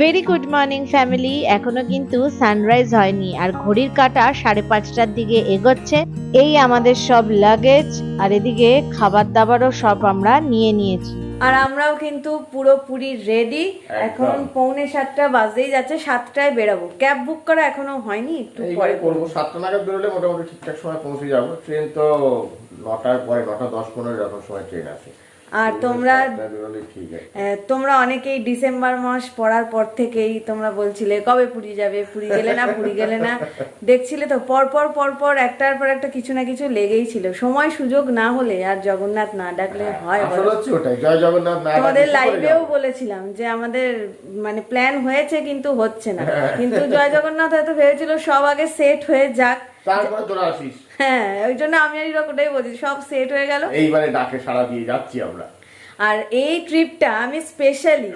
Very good morning family. এখনো কিন্তু sunrise হয়নি আর ঘড়ির কাঁটা 5:30টার দিকে এগোচ্ছে। এই আমাদের সব লাগেজ আর এদিকে খাবার দাবারও সব আমরা নিয়ে নিয়েছি আর আমরাও কিন্তু পুরোপুরি রেডি। এখন 6:45 বাজতেই যাচ্ছে, 7টায় বেরাবো। ক্যাব বুক করা এখনো হয়নি, একটু পরে করবো। 7টা নাগাদ বেরোলে মোটামুটি ঠিকঠাক সময় পৌঁছে যাবো। ট্রেন তো 9টার পরে, 9টা 10-15 এরকম সময় ট্রেন আসে। আর তোমরা অনেকেই ডিসেম্বর মাস পড়ার পর থেকেই তোমরা বলছিলে কবে পুরী যাবে, পুরী গেলে না দেখছিলে তো পর একটার পর একটা কিছু না কিছু লেগেই ছিল। সময় সুযোগ না হলে আর জগন্নাথ না ডাকলে হয়? জয় জগন্নাথ না তোমাদের লাইভেও বলেছিলাম যে আমাদের মানে প্ল্যান হয়েছে কিন্তু হচ্ছে না, কিন্তু জয় জগন্নাথ হয়তো ভেবেছিল সব আগে সেট হয়ে যাক, তারপরে তোরা আসিস। হ্যাঁ, ওই জন্য আমি আর ওটাই বলছি, সব সেট হয়ে গেল, এইবারে ডাকে সাড়া দিয়ে যাচ্ছি আমরা। আর এই ট্রিপটা আমি স্পেশালি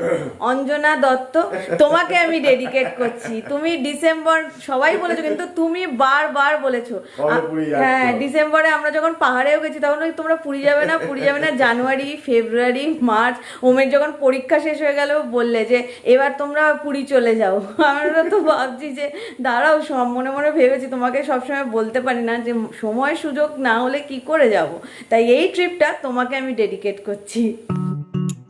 অঞ্জনা দত্ত তোমাকে আমি ডেডিকেট করছি। তুমি ডিসেম্বর সবাই বলেছো, কিন্তু তুমি বারবার বলেছো। হ্যাঁ, ডিসেম্বরে আমরা যখন পাহাড়েও গেছি তখন তোমরা পুরী যাবে না, জানুয়ারি, ফেব্রুয়ারি, মার্চ, ওমের যখন পরীক্ষা শেষ হয়ে গেল বললে যে এবার তোমরা পুরী চলে যাও। আমরা তো ভাবছি যে দাঁড়াও, সব মনে মনে ভেবেছি, তোমাকে সবসময় বলতে পারি না যে সময় সুযোগ না হলে কি করে যাব, তাই এই ট্রিপটা তোমাকে আমি ডেডিকেট করছি।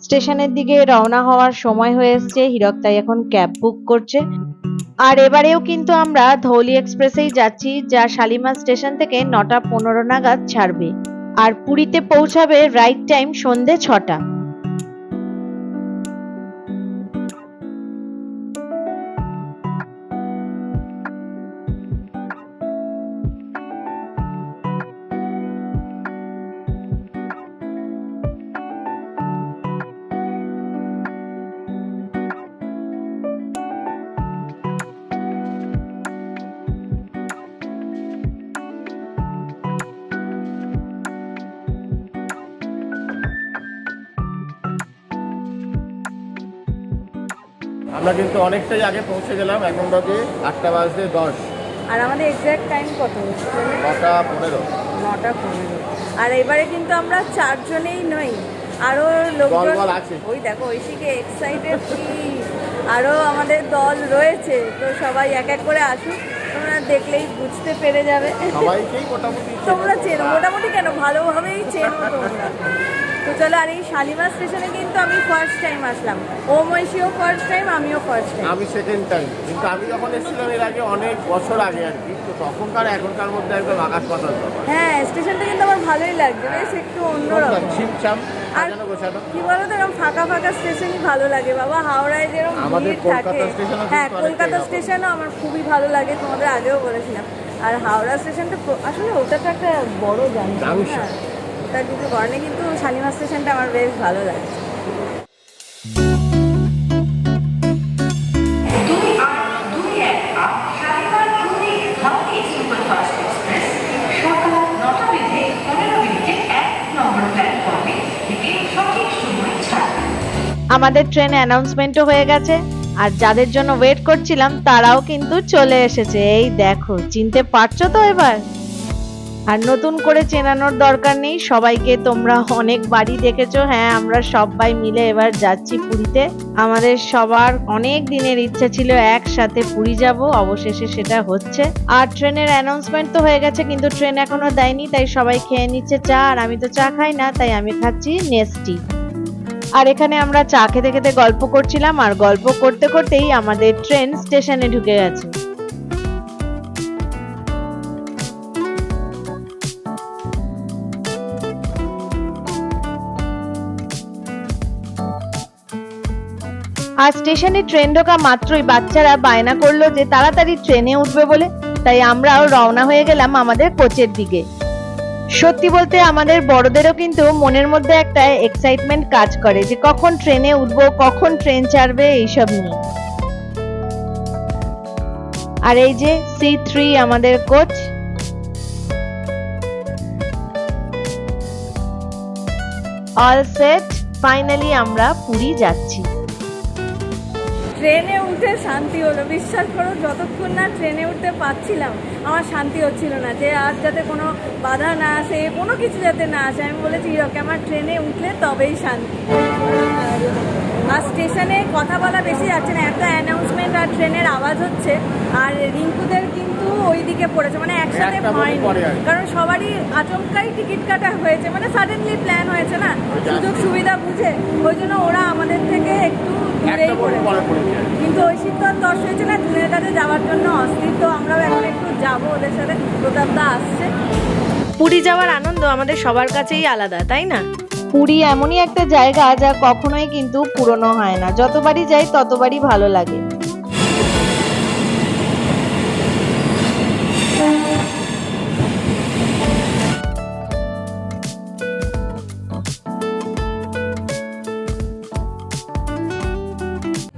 স্টেশনের দিকে রওনা হওয়ার সময় হয়ে এসছে, হীরক তাই এখন ক্যাব বুক করছে। আর এবারেও কিন্তু আমরা ধৌলি এক্সপ্রেসেই যাচ্ছি, যা শালিমার স্টেশন থেকে 9টা 15 নাগাদ ছাড়বে আর পুরীতে পৌঁছাবে রাইট টাইম সন্ধে 6টা। আমরা কিন্তু অনেকটাই আগে পৌঁছে গেলাম, এখন বাজে 8:10। আর আমাদের এক্সাক্ট টাইম কত? 9:15। 9:15। আর এবারে কিন্তু আমরা 4 জনেই নই, আরো লোকজন আছে। ওই দেখো ঐশীকে এক্সাইটেড কি, আরো আমাদের দল রয়েছে। তো সবাই এক এক করে আসুক, তোমরা দেখলেই বুঝতে পেরে যাবে। সবাইকেই মোটামুটি তোমরা চেনো, মোটামুটি কেন, ভালোভাবেই চেনো তোমরা। তো চলো, আর এই শালিমার স্টেশনে কিন্তু আমি ফার্স্ট টাইম আসলাম, ঐশীও ফার্স্ট টাইম, আমিও ফার্স্ট টাইম। আমি সেকেন্ড টাইম, কিন্তু আমি যখন এসেছিলাম এর আগে অনেক বছর আগে আর কি, তো তখনকার এখনকার মধ্যে একদম আকাশ পাতাল ব্যাপার। হ্যাঁ, স্টেশনটা কিন্তু আমার ভালোই লাগছে, বেশ একটু অন্যরকম, ছিমছাম, আর কি বলতো এরকম ফাঁকা স্টেশনই ভালো লাগে বাবা। হাওড়ায় যেরকম ভিড় থাকে, হ্যাঁ কলকাতা স্টেশনও আমার খুবই ভালো লাগে, তোমাদের আগেও বলেছিলাম। আর হাওড়া স্টেশনটা আসলে ওটা তো একটা বড় জাংশন, ওটা কিছু কারণে, কিন্তু শালিমার স্টেশনটা আমার বেশ ভালো লাগছে। আমাদের ট্রেন অ্যানাউন্সমেন্টও হয়ে গেছে, আর যাদের জন্য ওয়েট করছিলাম তারাও কিন্তু চলে এসেছে। এই দেখো, চিনতে পারছো তো এবার? আর নতুন করে চেনানোর দরকার নেই, সবাইকে তোমরা অনেক বাড়ি দেখেছো। হ্যাঁ, আমরা সবাই মিলে এবার যাচ্ছি পুরীতে। আমাদের সবার অনেক দিনের ইচ্ছা ছিল একসাথে পুরী যাব, অবশেষে সেটা হচ্ছে। আর ট্রেনের অ্যানাউন্সমেন্ট তো হয়ে গেছে, কিন্তু ট্রেন এখনো দেয়নি, তাই সবাই খেয়ে নিচ্ছে চা, আর আমি তো চা খাই না, তাই আমি খাচ্ছি নেস্টি। আর এখানে আমরা চা খেতে খেতে গল্প করছিলাম, আর গল্প করতে করতেই আমাদের ট্রেন স্টেশনে ঢুকে গেছে। আর স্টেশনে ট্রেন ঢোকা মাত্রই বাচ্চারা বায়না করলো যে তাড়াতাড়ি ট্রেনে উঠবে বলে, তাই আমরাও রওনা হয়ে গেলাম আমাদের কোচের দিকে। সত্যি বলতে আমাদের বড়দেরও কিন্তু মনের মধ্যে একটা এক্সাইটমেন্ট কাজ করে যে কখন ট্রেনে উঠবো, কখন ট্রেন ছাড়বে, এইসব নিয়ে। আর এই যে C3 আমাদের কোচ, অল সেট, ফাইনালি আমরা পুরী যাচ্ছি। ট্রেনে উঠে শান্তি হলো, বিশ্বাস করো, যতক্ষণ না ট্রেনে উঠতে পারছিলাম আমার শান্তি হচ্ছিল না, যে আর যাতে কোনো বাধা না আসে, কোনো কিছু যাতে না আসে। আমি বলেছি হিরোকে আমার ট্রেনে উঠলে তবেই শান্তি। আর স্টেশনে কথা বলা বেশি যাচ্ছে না, একটা অ্যানাউন্সমেন্ট আর ট্রেনের আওয়াজ হচ্ছে। আর রিঙ্কুদের কিন্তু ওইদিকে পড়েছে, মানে একসাথে হয়নি, কারণ সবারই আচমকাই টিকিট কাটা হয়েছে, মানে সাডেনলি প্ল্যান হয়েছে না, সুযোগ সুবিধা বুঝে, ওই জন্য ওরা আমাদের থেকে একটু দূরেই পড়েছে। কিন্তু ঐশীর তো দর্শ হয়েছে না, ট্রেনের কাছে যাওয়ার জন্য অস্থির। তো আমরাও এখন একটু যাবো ওদের সাথে, প্রতাপদা আসছে। পুরী যাওয়ার আনন্দ আমাদের সবার কাছেই আলাদা, তাই না? পুরী এমনই একটা জায়গা যা কখনোই কিন্তু পুরনো হয় না, যতবারই যাই ততবারই ভালো লাগে।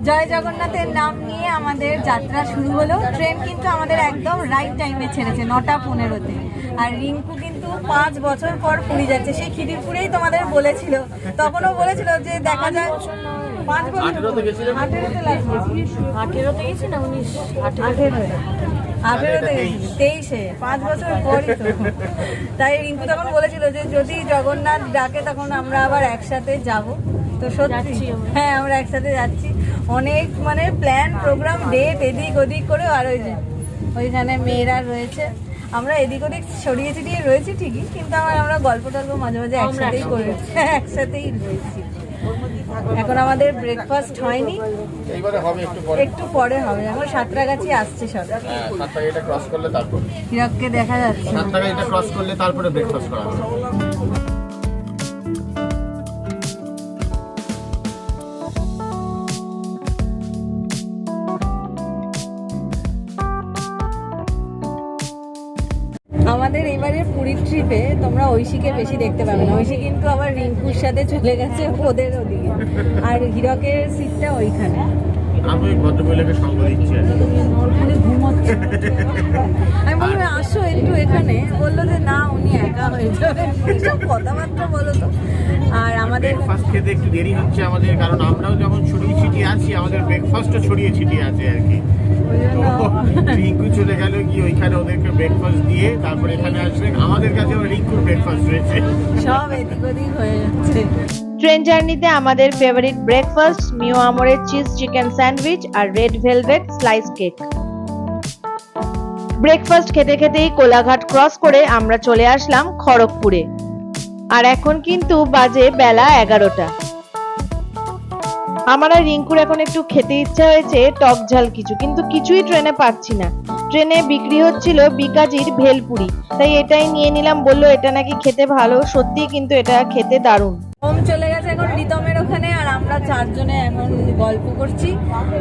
জয় জগন্নাথের নাম নিয়ে আমাদের যাত্রা শুরু হলো। ট্রেন কিন্তু আমাদের একদম রাইট টাইমে ছেড়েছে, 9:15-তে। আর রিঙ্কু কিন্তু 5 বছর পর পুরী যাচ্ছে। সেই খিদিরপুরেই তোমাদের বলেছিল, তখনও বলেছিল যে দেখা যায় 5 বছর 18তে গেছি না 23-এ, 5 বছর পরই তো। তাই রিঙ্কু তখন বলেছিল যে যদি জগন্নাথ ডাকে তখন আমরা আবার একসাথে যাব। তো সত্যি হ্যাঁ, আমরা একসাথে যাচ্ছি। অনেক মানে প্ল্যান প্রোগ্রাম ডেট এদিক ওদিক করে, আর ওইখানে মেয়েরা রয়েছে, আমরা এদিক ওদিক ছড়িয়ে ছিটিয়ে রয়েছি ঠিকই, কিন্তু আমরা গল্প টল্প মাঝে মাঝে একসাথেই করেছি, একসাথেই রয়েছি। এখন আমাদের ব্রেকফাস্ট হয়নি, একটু পরে হবে। এখন সাঁতরাগাছি আসছে সব, সাঁতরাগাছিটা ক্রস করলে তারপর হিরককে দেখা যাচ্ছে, সাঁতরাগাছিটা ক্রস করলে তারপরে ব্রেকফাস্ট করা হবে। আমাদের এবারে পুরীর ট্রিপে তোমরা ঐশীকে বেশি দেখতে পাবে না। ঐশী কিন্তু আবার রিঙ্কুর সাথে চলে গেছে ওদের ওদিকে, আর হিরকের সিটটা ওইখানে। আমি ভদ্রমহিলাকে সঙ্গ দিচ্ছি, ঘুমোচ্ছে। আমি বললাম আসো একটু এখানে, বললো যে না উনি একা হয়ে যাবে। এইসব কথাবার্তা বলো তো। আর আমাদের ব্রেকফাস্ট খেতে একটু দেরি হচ্ছে আমাদের, কারণ আমরাও যখন ছড়িয়ে ছিটিয়ে আছি আমাদের ব্রেকফাস্টও ছড়িয়ে ছিটিয়ে আছে আর কি। রিঙ্কু চলে গেল গিয়ে ওইখানে ওদেরকে ব্রেকফাস্ট দিয়ে তারপরে এখানে আসবে, আমাদের কাছে রিঙ্কুর ব্রেকফাস্ট রয়েছে, সব এদিক ওদিক হয়ে যাচ্ছে। ট্রেন জার্নিতে আমাদের ফেভারিট ব্রেকফাস্ট মিও আমরের চিজ চিকেন স্যান্ডউইচ আর red velvet slice cake. Breakfast খেতে খেতেই কোলাঘাট ক্রস করে আমরা চলে আসলাম খড়গপুরে। আর এখন কিন্তু বাজে বেলা 11টা। আমার আর রিঙ্কুর এখন একটু খেতে ইচ্ছা হয়েছে টক ঝাল কিছু, কিন্তু কিছুই ট্রেনে পাচ্ছি না। ট্রেনে বিক্রি হচ্ছিল বিকাজির ভেলপুরি, তাই এটাই নিয়ে নিলাম। বললো এটা নাকি খেতে ভালো, সত্যি কিন্তু এটা খেতে দারুণ। ওম চলে গেছে এখন রিতমের ওখানে, আর আমরা 4 জনে এখন গল্প করছি।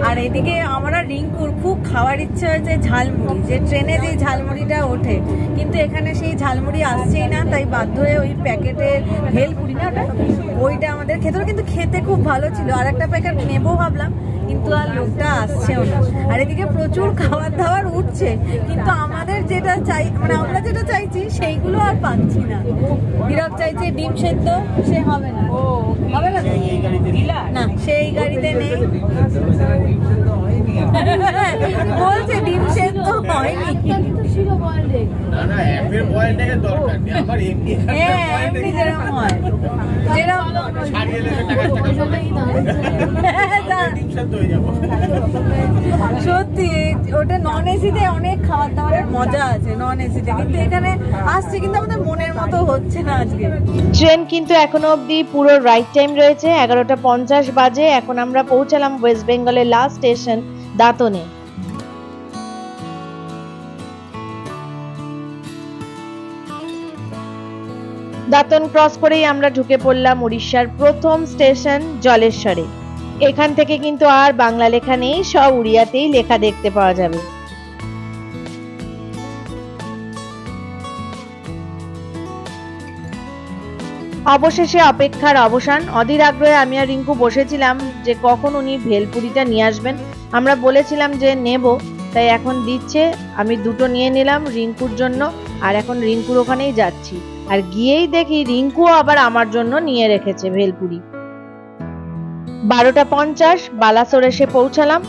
আর এদিকে আমরা রিঙ্কুর খুব খাওয়ার ইচ্ছে হয়েছে ঝালমুড়ি, যে ট্রেনে যে ঝালমুড়িটা ওঠে, কিন্তু এখানে সেই ঝালমুড়ি আসছেই না, তাই বাধ্য হয়ে ওই প্যাকেটের ভেলপুরি না ওইটা আমাদের খেতে হলো। কিন্তু খেতে খুব ভালো ছিল, আর একটা প্যাকেট নেবো ভাবলাম, কিন্তু আর লোকটা আসছেও না। আর এদিকে প্রচুর খাবার দাবার উঠছে, কিন্তু আমাদের যেটা চাই, মানে আমরা যেটা চাইছি সেইগুলো আর পাচ্ছি না। হিরক চাইছে ডিম সেদ্ধ, সে হবে না, হবে না না, সেই গাড়িতে নেই, বলছে ডিম সেদ্ধ হয়নি। এমনি যেরকম হয়, যেরকম সত্যি ওটা নন এসিতে অনেক খাবার দাবারের মজা আছে, নন এসিতে, কিন্তু এখানে আসছে কিন্তু আমাদের মনের মতো হচ্ছে না আজকে। ট্রেন কিন্তু এখনো অবধি পুরো রাইট টাইম রয়েছে, 11:50 বাজে। এখন আমরা পৌঁছালাম ওয়েস্ট বেঙ্গলের লাস্ট স্টেশন দাঁতনে। দাঁতন ক্রস করেই আমরা ঢুকে পড়লাম উড়িষ্যার প্রথম স্টেশন জলেশ্বরে। এখান থেকে কিন্তু আর বাংলা লেখা নেই, সব উড়িয়াতেই লেখা দেখতে পাওয়া যাবে। অবশেষে অপেক্ষার অবসান। অধীর আগ্রহে আমি আর রিঙ্কু বসেছিলাম যে কখন উনি ভেলপুরিটা নিয়ে আসবেন। আমরা বলেছিলাম যে নেব, তাই এখন দিচ্ছে। আমি 2টো নিয়ে নিলাম রিঙ্কুর জন্য, আর এখন রিঙ্কুর ওখানেই যাচ্ছি। আর গিয়েই দেখি রিঙ্কু আবার আমার জন্য নিয়ে রেখেছে ভেলপুরি। 12:50 বালাসোর এসে পৌঁছালাম।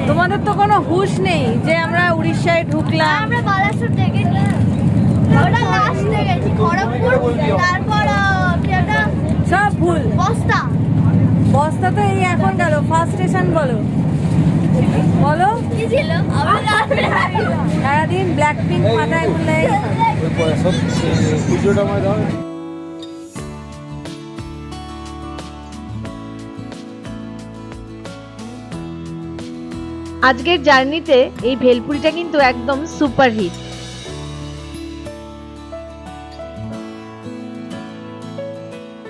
তোমাদের তো কোনো হুঁশ নেই যে আমরা উড়িষ্যায় ঢুকলাম। আমরা বালাসোর থেকে ওটা লাস্টে গেছি, খড়গপুর, তারপর সব ভুল। বস্তা বস্তা তো এই এখন গেল, ফার্স্ট স্টেশন বলো বলো। কি ছিল? সারাদিন ব্ল্যাক পিঙ্ক মাথায় খুলে। আজকের জার্নিতে এই ভেলপুরিটা কিন্তু একদম সুপার হিট।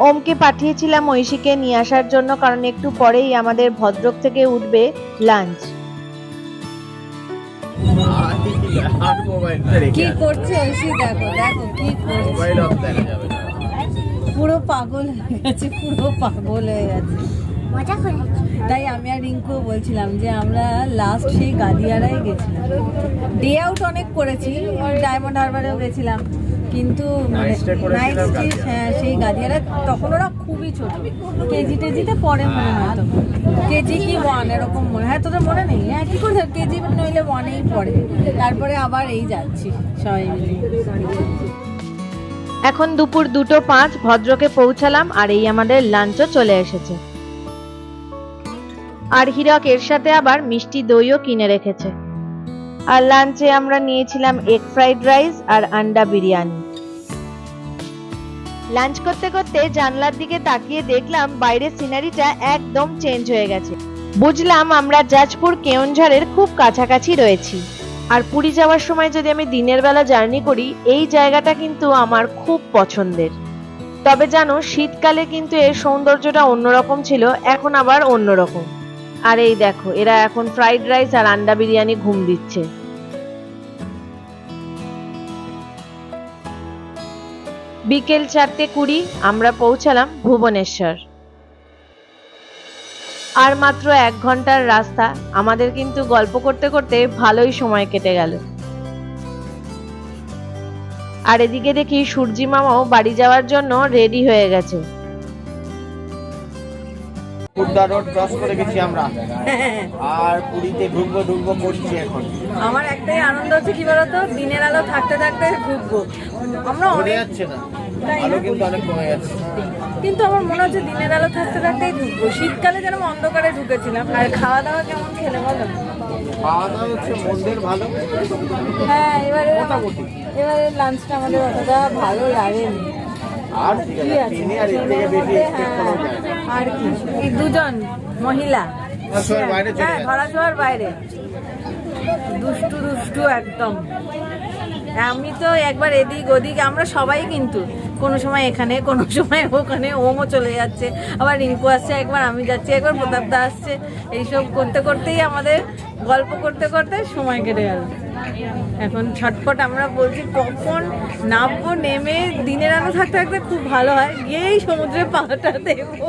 ওমকে পাঠিয়েছিলাম ঐশীকে নিয়ে আসার জন্য, কারণ একটু পরেই আমাদের ভদ্রক থেকে উঠবে লাঞ্চ। কি করছে ঐশী? দেখো দেখো কি করছে, পুরো পাগল হয়ে গেছে, পুরো পাগল হয়ে গেছে। মজা করে। তাই আমি আর রিঙ্কু বলছিলাম যে আমরা লাস্ট সেই গাদিয়ারাই গেছিলাম, ডে আউট অনেক করেছি, ডায়মন্ড হারবারেও গেছিলাম, কিন্তু নাইট স্টে সেই গাদিয়ারা তখন ওরা খুবই ছোট, কেজি টেজিতে পরে মনে হয়, তো কেজি কি ওয়ান এরকম মনে হয়, তোদের মনে নেই? হ্যাঁ, কি করে কেজি নইলে ওয়ানেই পড়ে। তারপরে আবার এই যাচ্ছি সবাই মিলে। এখন দুপুর 2:05 ভদ্রকে পৌঁছালাম, আর এই আমাদের লাঞ্চও চলে এসেছে। আর হীরক এর সাথে আবার মিষ্টি দইও কিনে রেখেছে। আর লাঞ্চে আমরা নিয়েছিলাম এগ ফ্রাইড রাইস আর আন্ডা বিরিয়ানি। লাঞ্চ করতে করতে জানলার দিকে তাকিয়ে দেখলাম বাইরের সিনারিটা একদম চেঞ্জ হয়ে গেছে। বুঝলাম আমরা যাজপুর কেওনঝড়ের খুব কাছাকাছি রয়েছি। আর পুরী যাওয়ার সময় যদি আমি দিনের বেলা জার্নি করি, এই জায়গাটা কিন্তু আমার খুব পছন্দের। তবে জানো, শীতকালে কিন্তু এর সৌন্দর্যটা অন্যরকম ছিল, এখন আবার অন্যরকম। আর এই দেখো, এরা এখন ফ্রাইড রাইস আর আন্ডা বিরিয়ানি ঘুম দিচ্ছে। বিকেল 4:20 আমরা পৌঁছালাম ভুবনেশ্বর। আর মাত্র 1 ঘন্টার রাস্তা। আমাদের কিন্তু গল্প করতে করতে ভালোই সময় কেটে গেল। আর এদিকে দেখি সূর্যি মামাও বাড়ি যাওয়ার জন্য রেডি হয়ে গেছে। খুর্দা রোড ক্রস করে গেছি আমরা, আর পুরীতে ঢুকবো করছি এখন। আমার একটাই আনন্দ হচ্ছে, কি বলতো, দিনের আলো থাকতে থাকতে ঢুকবো আমরা। মনে যাচ্ছে না, আলো কিন্তু অনেক কমে গেছে, কিন্তু আমার মনে হচ্ছে দিনের আলো থাকতে থাকতেই ঢুকবো। শীতকালে যেন অন্ধকারে ঢুকেছিলাম। আর খাওয়া দাওয়া কেমন খেলে বলো? খাওয়া দাওয়া হচ্ছে মন্দের ভালো। হ্যাঁ, এবারে লাঞ্চটা আমাদের অতটা ভালো লাগেনি। আর ঠিক আছে, ট্রেনে আর এর থেকে বেশি এক্সপেক্ট করা যায় না। আর কি, এই দুজন মহিলা বাইরে চলে হ্যাঁ, গেছে। ধরাছোঁয়ার বাইরে, দুষ্টু একদম। আমি তো একবার এদিক ওদিক, আমরা সবাই কিন্তু কোনো সময় এখানে, কোনো সময় ওখানে। ওমও চলে যাচ্ছে, আবার রিঙ্কু আসছে, একবার আমি যাচ্ছি, একবার প্রতাপদা আসছে। এইসব করতে করতেই আমাদের গল্প করতে করতে সময় কেটে গেল। এখন ছটপট আমরা বলছি কখন নামবো, নেমে দিনের আলো থাকতে থাকতে খুব ভালো হয়, গিয়েই সমুদ্রে পাটা দেবো।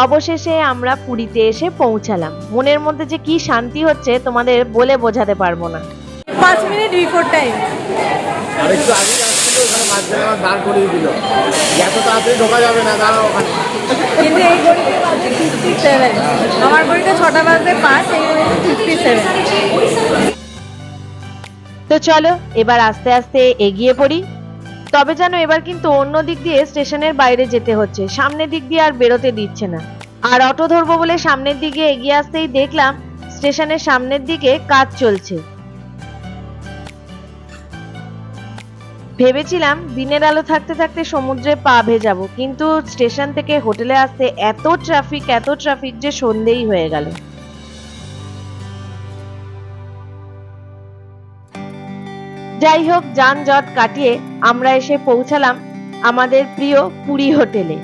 অবশেষে আমরা পুরীতে এসে পৌঁছালাম। মনের মধ্যে যে কি শান্তি হচ্ছে তোমাদের বলে বোঝাতে পারবো না। 5 মিনিট বিফোর টাইম। আর একটু আগে আসছিল, ওখানে মাঝখানে আবার দাঁড় করিয়ে দিল, এত তাড়াতাড়ি ঢোকা যাবে না, দাঁড়াও ওখানে। কিন্তু এই ঘড়িতে বাজে 57, আমার ঘড়িতে 6টা বাজে 5, এই ঘড়িতে 57। তো চলো এবার আস্তে আস্তে এগিয়ে পড়ি। তবে জানো, এবার কিন্তু অন্য দিক দিয়ে স্টেশনের বাইরে যেতে হচ্ছে, সামনের দিক দিয়ে আর বেরোতে দিচ্ছে না। আর অটো ধরবো বলে সামনের দিকে এগিয়ে আসতেই দেখলাম স্টেশনের সামনের দিকে কাজ চলছে। ভেবেছিলাম দিনের আলো থাকতে থাকতে সমুদ্রে পা ভেজাবো, কিন্তু স্টেশন থেকে হোটেলে আসতে এত ট্রাফিক যে সন্ধেই হয়ে গেল। যাই হোক, যানজট কাটিয়ে আমরা এসে পৌঁছালাম আমাদের প্রিয় পুরী হোটেলে।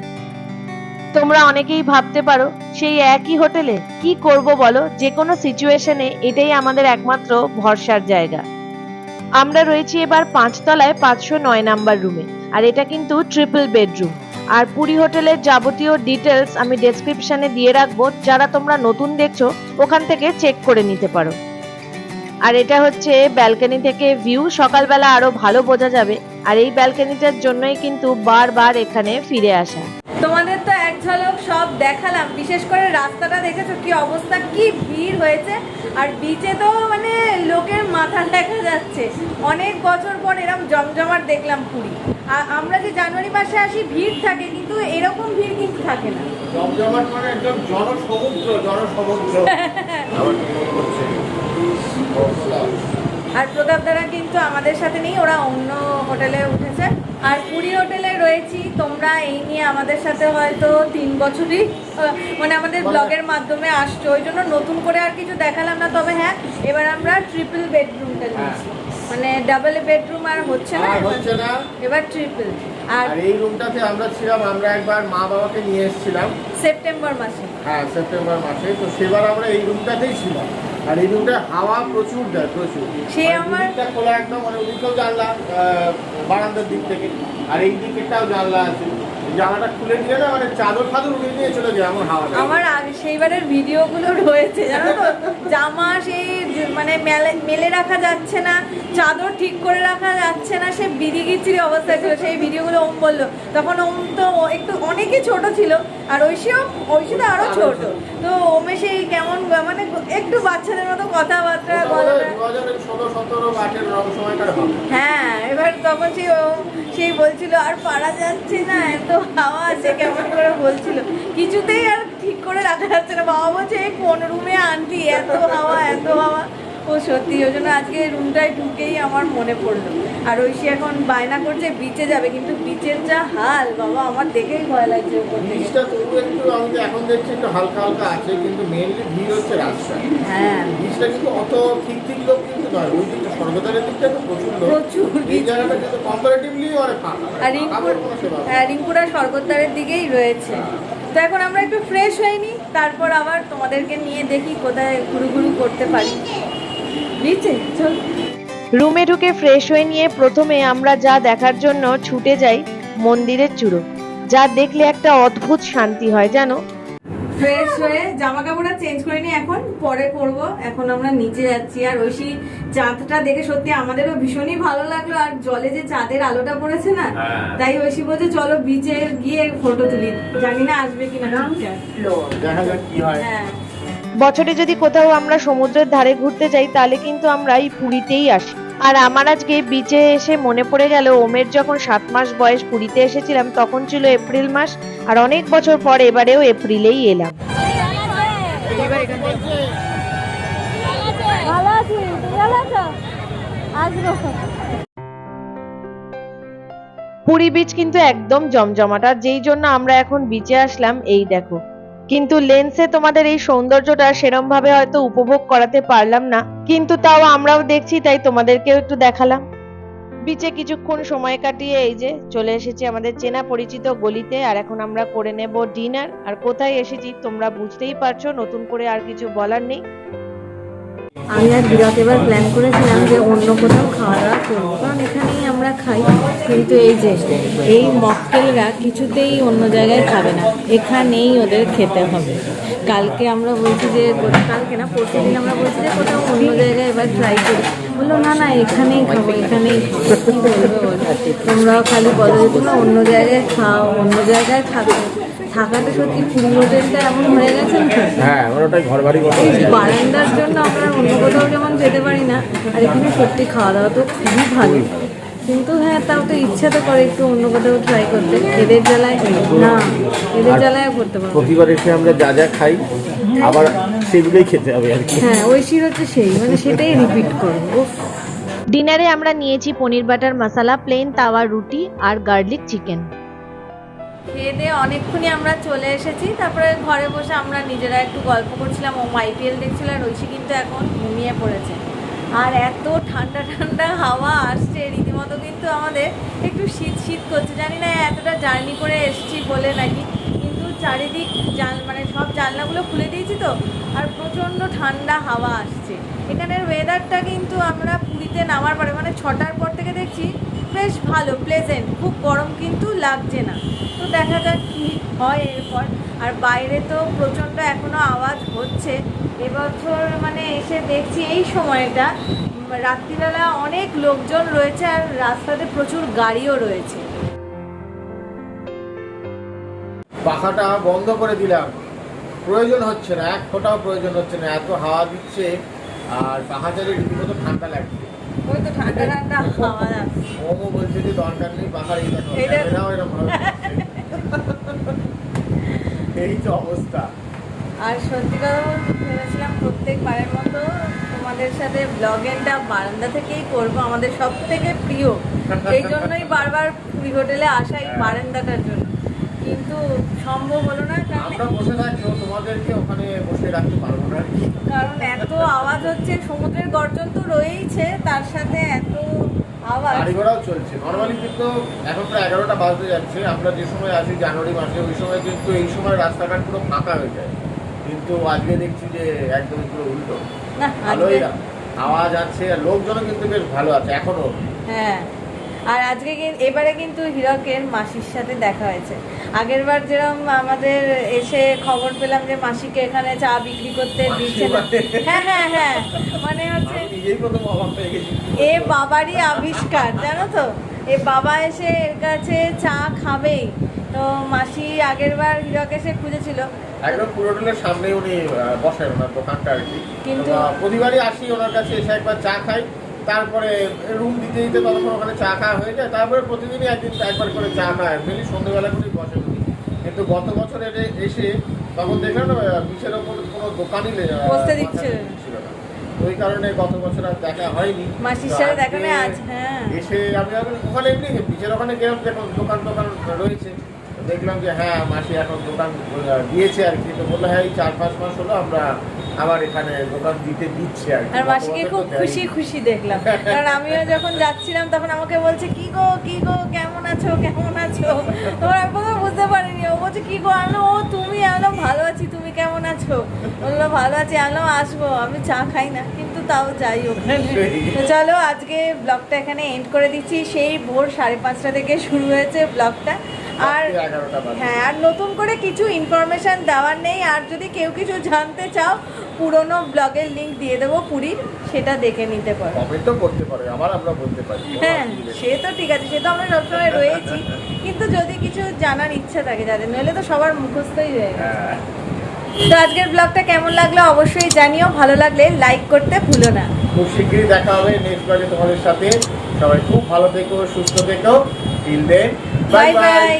তোমরা অনেকেই ভাবতে পারো, সেই একই হোটেলে কি করব বলো? যে কোনো সিচুয়েশনে এটাই আমাদের একমাত্র ভরসার জায়গা। আমরা রয়েছি এবার 5 তলায় 509 নাম্বার রুমে, আর এটা কিন্তু ট্রিপল বেডরুম। আর পুরী হোটেলের যাবতীয় ডিটেলস আমি ডেসক্রিপশনে দিয়ে রাখবো, যারা তোমরা নতুন দেখছো ওখান থেকে চেক করে নিতে পারো। আর এটা হচ্ছে ব্যালকনি থেকে ভিউ, সকালবেলা আরো ভালো বোঝা যাবে। আর এই ব্যালকনিটার জন্যই কিন্তু বারবার এখানে ফিরে আসা। তোমাদের তো এক ঝলক সব দেখালাম, বিশেষ করে রাস্তাটা দেখেছো কি অবস্থা, কি ভিড় হয়েছে। আর বিচে তো মানে লোকের মাথা দেখা যাচ্ছে। অনেক বছর পর এরকম জমজমাট দেখলাম পুরী। আর আমরা যে জানুয়ারি মাসে আসি ভিড় থাকে, কিন্তু এরকম ভিড় কিন্তু থাকে না। জমজমাট মানে একদম জনসমুদ্র। আর প্রতাপ দ্বারা কিন্তু আমাদের সাথে নেই, ওরা অন্য হোটেলে উঠেছে। আর পুরী হোটেলে রয়েছি, তোমরা এই নিয়ে আমাদের সাথে হয়তো 3 বছরই মানে আমাদের ব্লগের মাধ্যমে আসছো, ওই জন্য নতুন করে আর কিছু দেখালাম না। তবে হ্যাঁ, এবার আমরা ট্রিপল বেডরুমটা নিয়েছি, মানে ডাবল বেডরুম আর হচ্ছে না, এবার ট্রিপল। আর এই রুমটাতে আমরা ছিলাম, আমরা একবার মা বাবাকে নিয়ে এসেছিলাম সেপ্টেম্বর মাসে। হ্যাঁ, সেপ্টেম্বর মাসে। তো সেবার আমরা এই রুমটাতেই ছিলাম। আর এই রুমটা হাওয়া প্রচুর দেয়, প্রচুর। সে আমার খোলা একদম, মানে ওদিকেও জানলা বারান্দার দিক থেকে, আর এই দিকেটাও জানলা আছে। জানলাটা খুলে দিয়ে না, মানে চাদর ফাদর উড়ে নিয়ে চলে যায় আমার হাওয়া। আমার সেইবারের ভিডিওগুলো রয়েছে জানো তো, জামা সেই মানে মেলে রাখা যাচ্ছে না, চাদর ঠিক করে রাখা যাচ্ছে না, সে বিড়িগিচির অবস্থা ছিল। সেই ভিডিওগুলো ওম বললো, তখন ওম তো একটু অনেকই ছোট ছিল, আর ঐশীও তো আরো ছোট। তো ওমে সেই কেমন মানে একটু বাচ্চাদের মতো কথাবার্তা গলাটা। হ্যাঁ, এবার তখন সেই বলছিল আর পারা যাচ্ছে না, এত হাওয়া আছে, কেমন করে বলছিল, কিছুতেই আর ঠিক করে রাখা যাচ্ছে না। বাবা বলছে এই কোন রুমে আনলি, এত হাওয়া এত হাওয়া। ও সত্যি, ওই জন্য আজকে রুমটায় ঢুকেই আমার মনে পড়লো। আর ঐশী এখন বায়না করছে বিচে যাবে, কিন্তু বিচের যা হাল বাবা, আমার দেখেই ভয় লাগছে। বিচটা তবু একটু, আমি তো এখন দেখছি একটু হালকা হালকা আছে, কিন্তু মেইনলি ভিড় হচ্ছে রাস্তায়। হ্যাঁ, বিচটা কিন্তু অত ঠিক লোক কিন্তু নয়, ওই দিকটা স্বর্গদ্বারের দিকটা তো প্রচুর লোক। এই জায়গাটা কিন্তু কম্পারেটিভলি অনেক ফাঁকা। আর রিঙ্কুরা স্বর্গদ্বারের দিকেই রয়েছে। তো এখন আমরা একটু ফ্রেশ হয়ে নিই, তারপর আবার তোমাদেরকে নিয়ে দেখি কোথায় ঘুরু করতে পারি। রুমে ঢুকে ফ্রেশ হয়ে নিয়ে প্রথমে আমরা যা দেখার জন্য ছুটে যাই মন্দিরের চূড়ো, যা দেখলে একটা অদ্ভুত শান্তি হয় জানো। ফ্রেশ হয়ে জামা কাপড় চেঞ্জ করে নি, এখন পরে করব। এখন আমরা নিচে যাচ্ছি। আর ঐশী চাঁদটা দেখে সত্যি আমাদেরও ভীষণই ভালো লাগলো। আর জলে যে চাঁদের আলোটা পড়েছে না, তাই ঐশী বলছে চলো বিচে গিয়ে ফটো তুলি। জানি না আসবে কিনা, দেখা যাক কি হয়। হ্যাঁ, বছরে যদি কোথাও আমরা সমুদ্রের ধারে ঘুরতে যাই, তাহলে কিন্তু আমরা এই পুরীতেই আসি। আর আমার আজকে বিচে এসে মনে পড়ে গেল, ওমের যখন 7 মাস বয়স পুরীতে এসেছিলাম, তখন ছিল এপ্রিল মাস। আর অনেক বছর পর এবারেও এপ্রিলেই এলাম। পুরী বিচ কিন্তু একদম জমজমাট, আর যেই জন্য আমরা এখন বিচে আসলাম এই দেখো। কিন্তু লেন্সে তোমাদের এই সৌন্দর্যটা সেরম ভাবে হয়তো উপভোগ করাতে পারলাম না, কিন্তু তাও আমরাও দেখছি, তাই তোমাদেরকেও একটু দেখালাম। বিচে কিছুক্ষণ সময় কাটিয়ে এই যে চলে এসেছি আমাদের চেনা পরিচিত গলিতে। আর এখন আমরা করে নেব ডিনার। আর কোথায় এসেছি তোমরা বুঝতেই পারছো, নতুন করে আর কিছু বলার নেই। আমি আর বিরাট এবার প্ল্যান করেছিলাম যে অন্য কোথাও খাওয়া দাওয়া করবো, কারণ এখানেই আমরা খাই। কিন্তু এই মক্কেলরা কিছুতেই অন্য জায়গায় খাবে না, এখানেই ওদের খেতে হবে। কালকে আমরা বলছি যে কালকে না পরশু দিন আমরা বলছি যে কোথাও অন্য জায়গায় এবার ট্রাই করি। বললো না এখানেই খাবো, এখানেই খাবো। কী বলবে বলো, তোমরাও খালি বলো যে তোমরা অন্য জায়গায় খাও, অন্য জায়গায় থাকো। থাকাটা সত্যি পুরী হোটেলটা এমন হয়ে গেছে না, হ্যাঁ, ওটাই ঘর বাড়ি বারান্দার জন্য আমরা অন্য কোথাও যেমন যেতে পারি না। আর এখানে সত্যি খাওয়া দাওয়া তো খুবই ভালো, কিন্তু হ্যাঁ তাও তো ইচ্ছা তো করে একটু অন্য কোথাও ট্রাই করতে। এদের জ্বালায় না, এদের জ্বালায় করতে পারবো। প্রতিবার এসে আমরা যা খাই আবার সেগুলোই খেতে হবে আর কি। হ্যাঁ, ঐশীর হচ্ছে সেই, মানে সেটাই রিপিট করবো। ডিনারে আমরা নিয়েছি পনির বাটার মশলা, প্লেন তাওয়া রুটি আর গার্লিক চিকেন। খেয়ে দিয়ে অনেকক্ষণই আমরা চলে এসেছি। তারপরে ঘরে বসে আমরা নিজেরা একটু গল্প করছিলাম, ও আইপিএল দেখছিল। আর ঐশী কিন্তু এখন ঘুমিয়ে পড়েছে। আর এত ঠান্ডা ঠান্ডা হাওয়া আসছে রীতিমতো, কিন্তু আমাদের একটু শীত করছে। জানি না এতটা জার্নি করে এসেছি বলে নাকি, কিন্তু চারিদিক মানে সব জানলাগুলো খুলে দিয়েছি তো, আর প্রচণ্ড ঠান্ডা হাওয়া আসছে। এখানের ওয়েদারটা কিন্তু আমরা পুরীতে নামার পরে মানে 6টার পর থেকে দেখছি বেশ ভালো, প্লেজেন্ট, খুব গরম কিন্তু লাগছে না। তো দেখা যাক কী হয় এরপর। আর বাইরে তো প্রচণ্ড এখনও আওয়াজ হচ্ছে। এবছর মানে এসে দেখছি এই সময়টা রাত্রিবেলা অনেক লোকজন রয়েছে, আর রাস্তাতে প্রচুর গাড়িও রয়েছে। পাখাটা বন্ধ করে দিলাম, প্রয়োজন হচ্ছে না, এক ফোঁটাও প্রয়োজন হচ্ছে না, এত হাওয়া দিচ্ছে আর পাখা চালিয়ে রীতিমতো ঠান্ডা লাগছে। ওই তো ঠান্ডা ঠান্ডা হাওয়া লাগছে। ওমও বলছে যে দরকার নেই পাখার, এরকম ভালো লাগছে। এই তো অবস্থা। আর সত্যি কথা বলতে ভেবেছিলাম প্রত্যেকবারের মতো তোমাদের সাথে ব্লগেরটা বারান্দা থেকেই করবো, আমাদের সব থেকে প্রিয়, এই জন্যই বারবার পুরী হোটেলে আসা এই বারান্দাটার জন্য, কিন্তু সম্ভব হলো না আমরা বসে থাকলেও তোমাদেরকে ওখানে বসে রাখতে পারবো না, কারণ এত আওয়াজ হচ্ছে, সমুদ্রের গর্জন তো রয়েইছে, তার সাথে এত আওয়াজ। গাড়ি ঘোড়াও চলছে নর্মালি, কিন্তু এখন প্রায় 11টা বাজতে যাচ্ছে। আমরা যে সময় আসি জানুয়ারি মাসে, ওই সময় কিন্তু এই সময় রাস্তাঘাট পুরো ফাঁকা হয়ে যায়, কিন্তু আজকে দেখছি যে একদমই পুরো উল্টো। না ভালোই আওয়াজ আছে, আর লোকজনও কিন্তু বেশ ভালো আছে এখনো। হ্যাঁ, আর আজকে এবারে কিন্তু হীরকের মাসির সাথে দেখা হয়েছে। আগের বার যেরকম আমাদের এসে খবর পেলাম যে মাসিকে এখানে চা বিক্রি করতে দিচ্ছে না, হ্যাঁ হ্যাঁ হ্যাঁ, মানে হচ্ছে এ বাবারই আবিষ্কার, জানো তো, এ বাবা এসে এর কাছে চা খাবেই, তো মাসি আগের বার হীরক এসে খুঁজেছিল, একদম পুরো হোটেলের সামনে উনি বসেন ওনার দোকানটা আর কি। কিন্তু প্রতিবারই আসি ওনার কাছে, এসে একবার চা খাই, তারপরে রুম দিতে দিতে ততক্ষণ ওখানে চা খাওয়া হয়ে যায়, তারপরে প্রতিদিনই একবার করে চা খায়, মেনলি সন্ধ্যেবেলা করেই বসে উনি। কিন্তু গত বছর এসে তখন দেখলাম না বিচের ওপর কোনো দোকানই বসতে দিচ্ছিল না, ওই কারণে গত বছর আর দেখা হয়নি। মাসির সাথে দেখা নেই আজ। হ্যাঁ, এসে আমি ওখানে এমনি বিচের ওখানে গেলাম, দেখুন দোকান রয়েছে, দেখলাম যে হ্যাঁ মাসি এখন দোকান দিয়েছে আর কি, তো বললো হ্যাঁ এই 4-5 মাস হলো আমরা আবার এখানে দোকান দিচ্ছে আর কি। আর মাসিকে খুব খুশি দেখলাম, কারণ আমিও যখন যাচ্ছিলাম তখন আমাকে বলছে কি গো কেমন আছো, তোমার আমি প্রথমে বুঝতে পারিনি, ও বলছে কি গো, আমি ও তুমি, আমি ভালো আছি, তুমি কেমন আছো, বললো ভালো আছি, আমি আসবো, আমি চা খাই না কিন্তু তাও যাই ওখানে। তো চলো আজকে ব্লগটা এখানে এন্ড করে দিচ্ছি, সেই ভোর 5:30 থেকে শুরু হয়েছে ব্লগটা, আর হ্যাঁ, আর নতুন করে কিছু ইনফরমেশন দেওয়ার নেই, আর যদি কেউ কিছু জানতে চাও পুরনো ব্লগের লিংক দিয়ে দেবো পুরীর, সেটা দেখে নিতে পারো, কমেন্টও করতে পারো, আমরা বলতে পারি। হ্যাঁ সে তো ঠিক আছে, সে তো আমরা সবসময় রয়েছি, কিন্তু যদি কিছু জানার ইচ্ছা থাকে যাদের, নইলে তো সবার মুখস্থই হয়ে গেছে। তো আজকের ব্লগটা কেমন লাগলো অবশ্যই জানিও, ভালো লাগলে লাইক করতে ভুলো না। খুব শীঘ্রই দেখা হবে নেক্সট ব্লগে তোমাদের সাথে, সবাই খুব ভালো থেকো, সুস্থ থেকো, টিল দেন, বাই বাই।